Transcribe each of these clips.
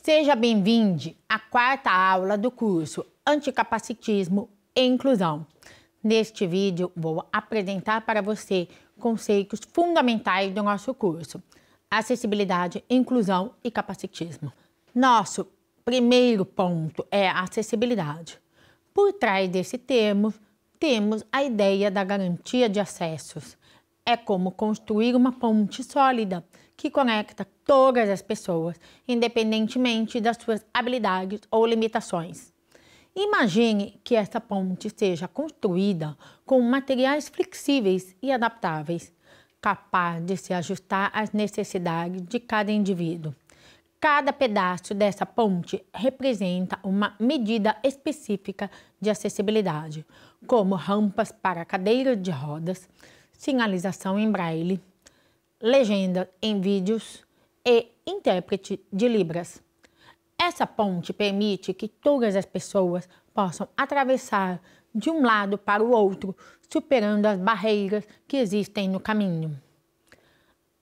Seja bem-vindo à quarta aula do curso Anticapacitismo e Inclusão. Neste vídeo, vou apresentar para você conceitos fundamentais do nosso curso: acessibilidade, inclusão e capacitismo. Nosso primeiro ponto é a acessibilidade. Por trás desse termo, temos a ideia da garantia de acessos. É como construir uma ponte sólida que conecta todas as pessoas, independentemente das suas habilidades ou limitações. Imagine que essa ponte seja construída com materiais flexíveis e adaptáveis, capaz de se ajustar às necessidades de cada indivíduo. Cada pedaço dessa ponte representa uma medida específica de acessibilidade, como rampas para cadeiras de rodas, sinalização em braille, legenda em vídeos e intérprete de Libras. Essa ponte permite que todas as pessoas possam atravessar de um lado para o outro, superando as barreiras que existem no caminho.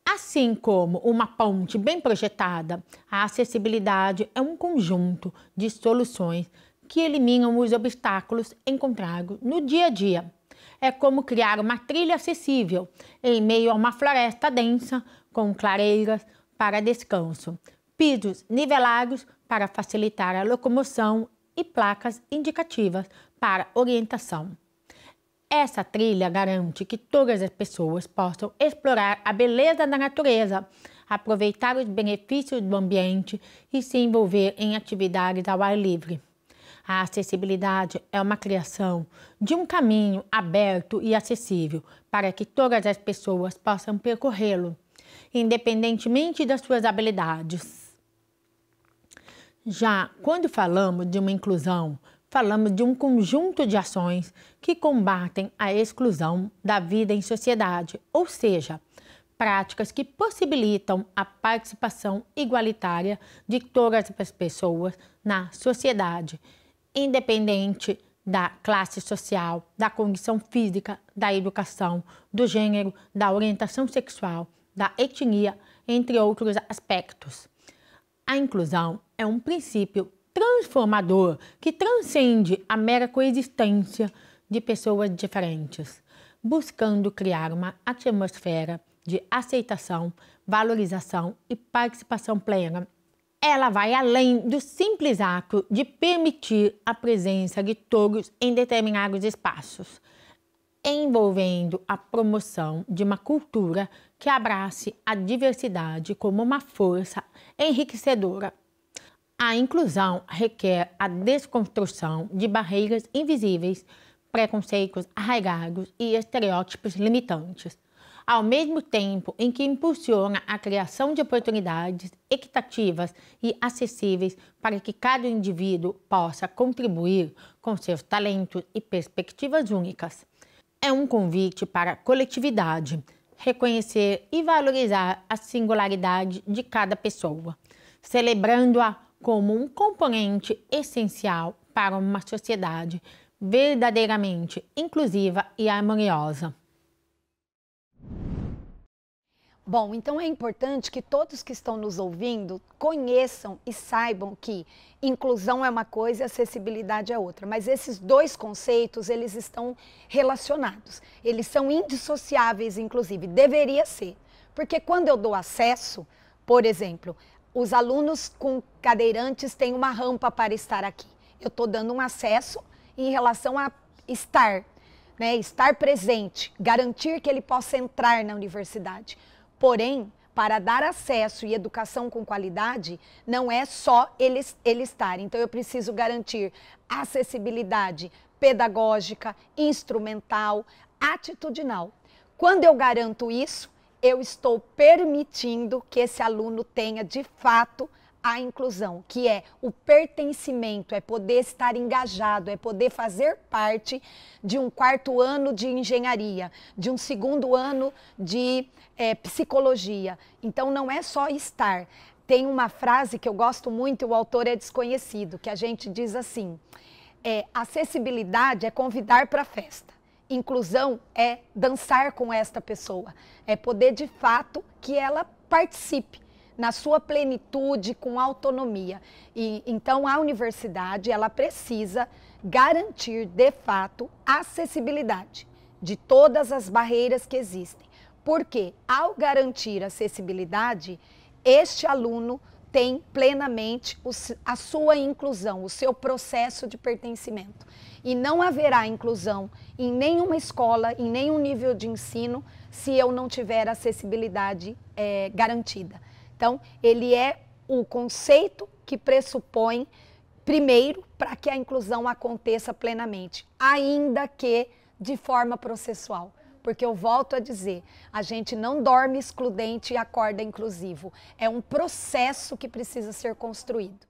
Assim como uma ponte bem projetada, a acessibilidade é um conjunto de soluções que eliminam os obstáculos encontrados no dia a dia. É como criar uma trilha acessível em meio a uma floresta densa, com clareiras para descanso, pisos nivelados para facilitar a locomoção e placas indicativas para orientação. Essa trilha garante que todas as pessoas possam explorar a beleza da natureza, aproveitar os benefícios do ambiente e se envolver em atividades ao ar livre. A acessibilidade é uma criação de um caminho aberto e acessível para que todas as pessoas possam percorrê-lo, independentemente das suas habilidades. Já quando falamos de uma inclusão, falamos de um conjunto de ações que combatem a exclusão da vida em sociedade, ou seja, práticas que possibilitam a participação igualitária de todas as pessoas na sociedade, independente da classe social, da condição física, da educação, do gênero, da orientação sexual, da etnia, entre outros aspectos. A inclusão é um princípio transformador que transcende a mera coexistência de pessoas diferentes, buscando criar uma atmosfera de aceitação, valorização e participação plena. Ela vai além do simples ato de permitir a presença de todos em determinados espaços, envolvendo a promoção de uma cultura que abrace a diversidade como uma força enriquecedora. A inclusão requer a desconstrução de barreiras invisíveis, preconceitos arraigados e estereótipos limitantes, ao mesmo tempo em que impulsiona a criação de oportunidades equitativas e acessíveis para que cada indivíduo possa contribuir com seus talentos e perspectivas únicas. É um convite para a coletividade, reconhecer e valorizar a singularidade de cada pessoa, celebrando-a como um componente essencial para uma sociedade verdadeiramente inclusiva e harmoniosa. Bom, então é importante que todos que estão nos ouvindo conheçam e saibam que inclusão é uma coisa e acessibilidade é outra. Mas esses dois conceitos, eles estão relacionados. Eles são indissociáveis, inclusive. Deveria ser. Porque quando eu dou acesso, por exemplo, os alunos com cadeirantes têm uma rampa para estar aqui. Eu estou dando um acesso em relação a estar, né? Estar presente, garantir que ele possa entrar na universidade. Porém, para dar acesso e educação com qualidade, não é só ele estar. Então, eu preciso garantir acessibilidade pedagógica, instrumental, atitudinal. Quando eu garanto isso, eu estou permitindo que esse aluno tenha, de fato, a inclusão, que é o pertencimento, é poder estar engajado, é poder fazer parte de um quarto ano de engenharia, de um segundo ano de psicologia. Então, não é só estar. Tem uma frase que eu gosto muito, o autor é desconhecido, que a gente diz assim: acessibilidade é convidar para a festa. Inclusão é dançar com esta pessoa, é poder de fato que ela participe, na sua plenitude, com autonomia. E então a universidade, ela precisa garantir de fato a acessibilidade de todas as barreiras que existem. Porque ao garantir acessibilidade, este aluno tem plenamente a sua inclusão, o seu processo de pertencimento. E não haverá inclusão em nenhuma escola, em nenhum nível de ensino, se eu não tiver acessibilidade garantida. Então, ele é o conceito que pressupõe, primeiro, para que a inclusão aconteça plenamente, ainda que de forma processual. Porque eu volto a dizer, a gente não dorme excludente e acorda inclusivo. É um processo que precisa ser construído.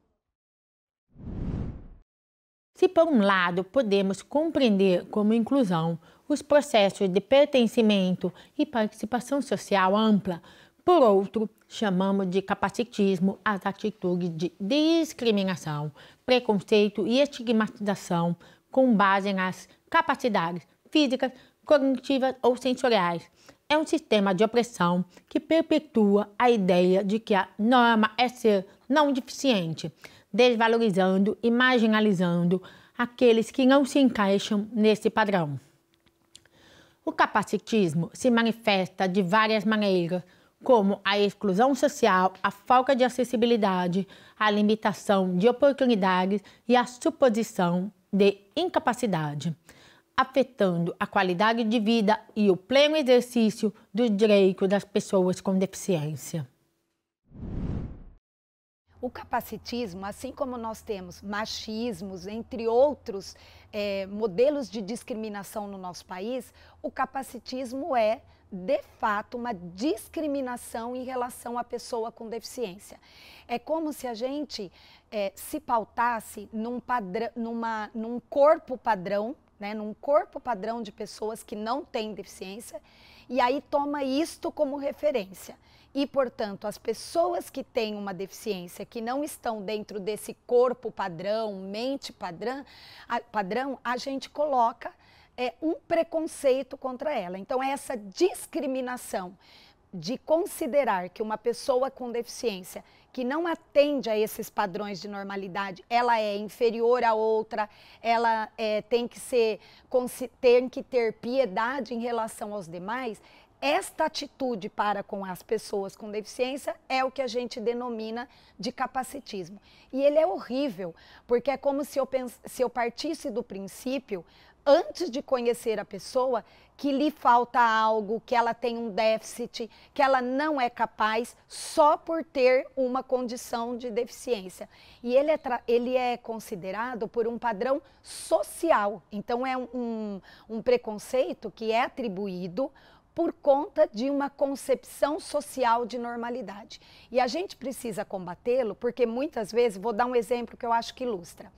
Se por um lado podemos compreender como inclusão os processos de pertencimento e participação social ampla, por outro, chamamos de capacitismo as atitudes de discriminação, preconceito e estigmatização com base nas capacidades físicas, cognitivas ou sensoriais. É um sistema de opressão que perpetua a ideia de que a norma é ser não deficiente, desvalorizando e marginalizando aqueles que não se encaixam nesse padrão. O capacitismo se manifesta de várias maneiras, como a exclusão social, a falta de acessibilidade, a limitação de oportunidades e a suposição de incapacidade, afetando a qualidade de vida e o pleno exercício dos direitos das pessoas com deficiência. O capacitismo, assim como nós temos machismos, entre outros modelos de discriminação no nosso país, o capacitismo é, de fato, uma discriminação em relação à pessoa com deficiência. É como se a gente se pautasse num corpo padrão, né, num corpo padrão de pessoas que não têm deficiência, e aí toma isto como referência. E, portanto, as pessoas que têm uma deficiência, que não estão dentro desse corpo padrão, mente padrão, a gente coloca um preconceito contra ela. Então, essa discriminação de considerar que uma pessoa com deficiência que não atende a esses padrões de normalidade, ela é inferior a outra, ela tem que ter piedade em relação aos demais, esta atitude para com as pessoas com deficiência é o que a gente denomina de capacitismo. E ele é horrível, porque é como se eu partisse do princípio, antes de conhecer a pessoa, que lhe falta algo, que ela tem um déficit, que ela não é capaz só por ter uma condição de deficiência. E ele é considerado por um padrão social. Então é um preconceito que é atribuído por conta de uma concepção social de normalidade. E a gente precisa combatê-lo porque muitas vezes, vou dar um exemplo que eu acho que ilustra.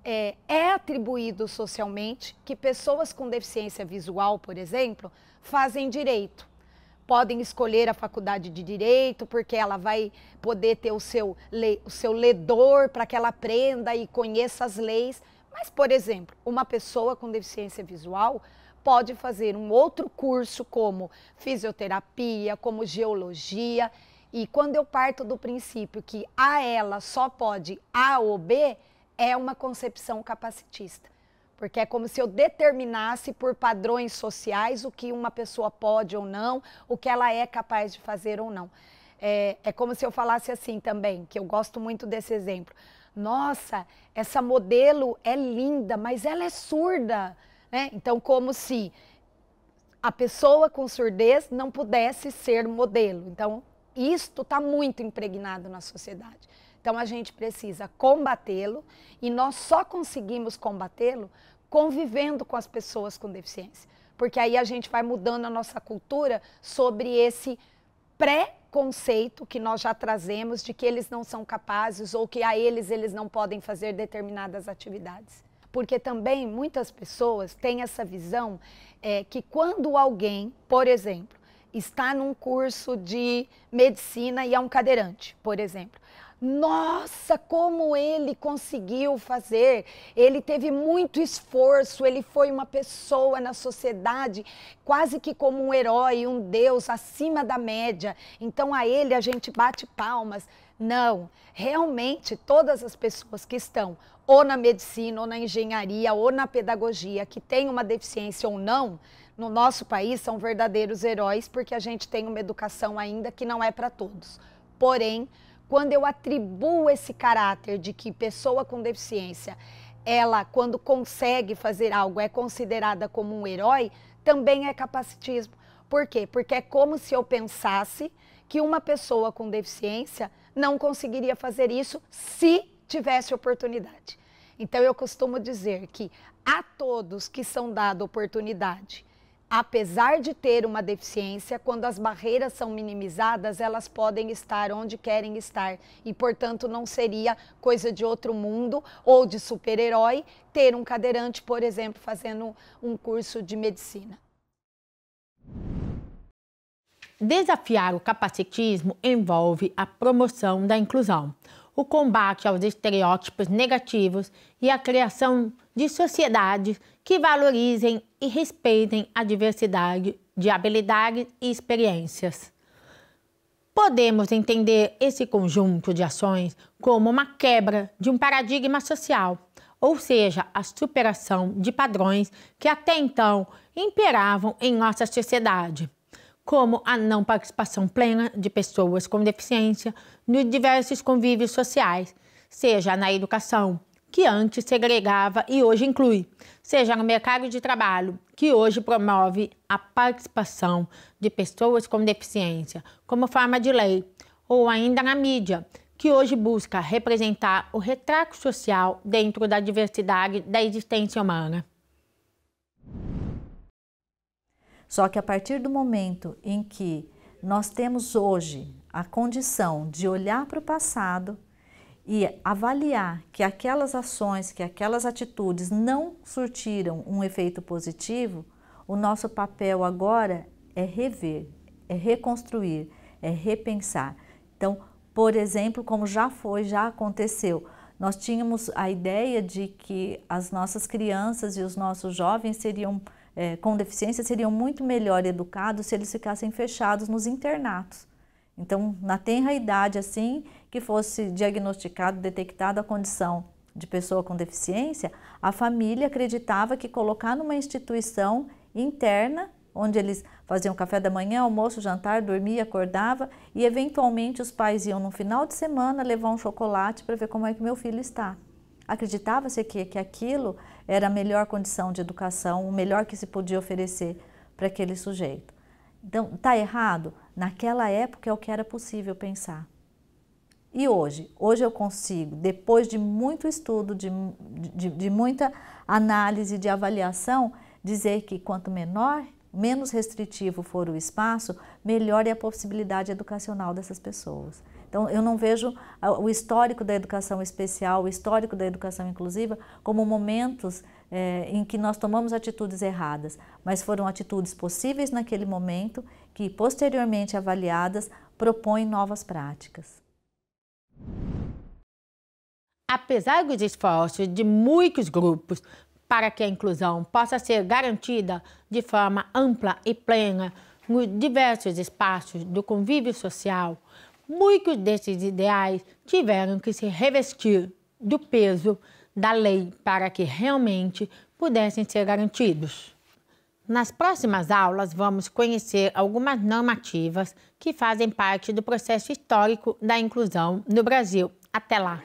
É atribuído socialmente que pessoas com deficiência visual, por exemplo, fazem direito. Podem escolher a faculdade de direito porque ela vai poder ter o seu ledor para que ela aprenda e conheça as leis. Mas, por exemplo, uma pessoa com deficiência visual pode fazer um outro curso como fisioterapia, como geologia. E quando eu parto do princípio que a ela só pode A ou B, é uma concepção capacitista. Porque é como se eu determinasse por padrões sociais o que uma pessoa pode ou não, o que ela é capaz de fazer ou não. É como se eu falasse assim também, que eu gosto muito desse exemplo. Nossa, essa modelo é linda, mas ela é surda. Né? Então, como se a pessoa com surdez não pudesse ser modelo. Então, isto está muito impregnado na sociedade. Então, a gente precisa combatê-lo e nós só conseguimos combatê-lo convivendo com as pessoas com deficiência. Porque aí a gente vai mudando a nossa cultura sobre esse preconceito que nós já trazemos de que eles não são capazes ou que a eles não podem fazer determinadas atividades. Porque também muitas pessoas têm essa visão que quando alguém, por exemplo, está num curso de medicina e é um cadeirante, por exemplo, Nossa, como ele conseguiu fazer! Ele teve muito esforço, ele foi uma pessoa na sociedade quase que como um herói, um deus acima da média. Então a ele a gente bate palmas. Não, realmente todas as pessoas que estão ou na medicina, ou na engenharia, ou na pedagogia, que têm uma deficiência ou não, no nosso país são verdadeiros heróis, porque a gente tem uma educação ainda que não é para todos. Porém, quando eu atribuo esse caráter de que pessoa com deficiência, ela, quando consegue fazer algo, é considerada como um herói, também é capacitismo. Por quê? Porque é como se eu pensasse que uma pessoa com deficiência não conseguiria fazer isso se tivesse oportunidade. Então, eu costumo dizer que a todos que são dada oportunidade, apesar de ter uma deficiência, quando as barreiras são minimizadas, elas podem estar onde querem estar. E, portanto, não seria coisa de outro mundo ou de super-herói ter um cadeirante, por exemplo, fazendo um curso de medicina. Desafiar o capacitismo envolve a promoção da inclusão, o combate aos estereótipos negativos e a criação de sociedades que valorizem e respeitem a diversidade de habilidades e experiências. Podemos entender esse conjunto de ações como uma quebra de um paradigma social, ou seja, a superação de padrões que até então imperavam em nossa sociedade, como a não participação plena de pessoas com deficiência nos diversos convívios sociais, seja na educação, que antes segregava e hoje inclui, seja no mercado de trabalho, que hoje promove a participação de pessoas com deficiência como forma de lei, ou ainda na mídia, que hoje busca representar o retrato social dentro da diversidade da existência humana. Só que a partir do momento em que nós temos hoje a condição de olhar para o passado e avaliar que aquelas ações, que aquelas atitudes não surtiram um efeito positivo, o nosso papel agora é rever, é reconstruir, é repensar. Então, por exemplo, como já aconteceu, nós tínhamos a ideia de que as nossas crianças e os nossos jovens com deficiência seriam muito melhor educados se eles ficassem fechados nos internatos. Então, na tenra idade, assim, que fosse diagnosticado, detectada a condição de pessoa com deficiência, a família acreditava que colocar numa instituição interna, onde eles faziam café da manhã, almoço, jantar, dormia, acordava, e eventualmente os pais iam no final de semana levar um chocolate para ver como é que meu filho está. Acreditava-se que aquilo era a melhor condição de educação, o melhor que se podia oferecer para aquele sujeito. Então, está errado? Naquela época é o que era possível pensar. E hoje? Hoje eu consigo, depois de muito estudo, de muita análise, de avaliação, dizer que quanto menos restritivo for o espaço, melhor é a possibilidade educacional dessas pessoas. Então, eu não vejo o histórico da educação especial, o histórico da educação inclusiva, como momentos em que nós tomamos atitudes erradas, mas foram atitudes possíveis naquele momento que, posteriormente avaliadas, propõem novas práticas. Apesar dos esforços de muitos grupos para que a inclusão possa ser garantida de forma ampla e plena nos diversos espaços do convívio social, muitos desses ideais tiveram que se revestir do peso da lei para que realmente pudessem ser garantidos. Nas próximas aulas, vamos conhecer algumas normativas que fazem parte do processo histórico da inclusão no Brasil. Até lá!